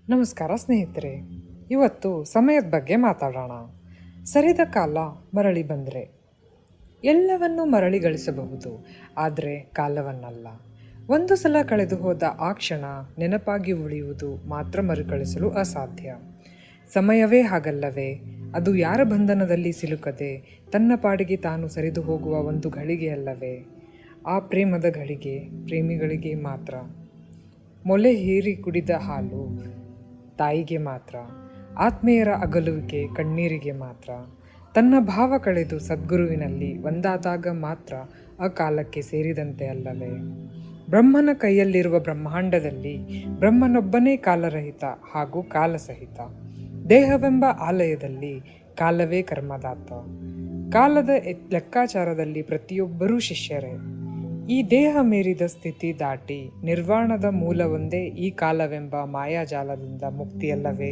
ನಮಸ್ಕಾರ ಸ್ನೇಹಿತರೆ, ಇವತ್ತು ಸಮಯದ ಬಗ್ಗೆ ಮಾತಾಡೋಣ. ಸರಿದ ಕಾಲ ಮರಳಿ ಬಂದರೆ ಎಲ್ಲವನ್ನೂ ಮರಳಿ ಗಳಿಸಬಹುದು, ಆದರೆ ಕಾಲವನ್ನಲ್ಲ. ಒಂದು ಸಲ ಕಳೆದು ಹೋದ ಆ ಕ್ಷಣ ನೆನಪಾಗಿ ಉಳಿಯುವುದು ಮಾತ್ರ ಮರುಕಳಿಸಲು ಅಸಾಧ್ಯ. ಸಮಯವೇ ಹಾಗಲ್ಲವೇ? ಅದು ಯಾರ ಬಂಧನದಲ್ಲಿ ಸಿಲುಕದೆ ತನ್ನ ಪಾಡಿಗೆ ತಾನು ಸರಿದು ಹೋಗುವ ಒಂದು ಘಳಿಗೆಯಲ್ಲವೇ? ಆ ಪ್ರೇಮದ ಘಳಿಗೆ ಪ್ರೇಮಿಗಳಿಗೆ ಮಾತ್ರ. ಮೊಲೆ ಹೀರಿ ಕುಡಿದ ಹಾಲು ತಾಯಿಗೆ ಮಾತ್ರ. ಆತ್ಮೀಯರ ಅಗಲುವಿಕೆ ಕಣ್ಣೀರಿಗೆ ಮಾತ್ರ. ತನ್ನ ಭಾವ ಕಳೆದು ಸದ್ಗುರುವಿನಲ್ಲಿ ಒಂದಾದಾಗ ಮಾತ್ರ ಆ ಕಾಲಕ್ಕೆ ಸೇರಿದಂತೆ ಅಲ್ಲವೇ? ಬ್ರಹ್ಮನ ಕೈಯಲ್ಲಿರುವ ಬ್ರಹ್ಮಾಂಡದಲ್ಲಿ ಬ್ರಹ್ಮನೊಬ್ಬನೇ ಕಾಲರಹಿತ ಹಾಗೂ ಕಾಲಸಹಿತ. ದೇಹವೆಂಬ ಆಲಯದಲ್ಲಿ ಕಾಲವೇ ಕರ್ಮದಾತ. ಕಾಲದ ಲೆಕ್ಕಾಚಾರದಲ್ಲಿ ಪ್ರತಿಯೊಬ್ಬರೂ ಶಿಷ್ಯರೇ. ಈ ದೇಹ ಮೀರಿದ ಸ್ಥಿತಿ ದಾಟಿ ನಿರ್ವಾಣದ ಮೂಲವೊಂದೇ ಈ ಕಾಲವೆಂಬ ಮಾಯಾಜಾಲದಿಂದ ಮುಕ್ತಿಯಲ್ಲವೇ?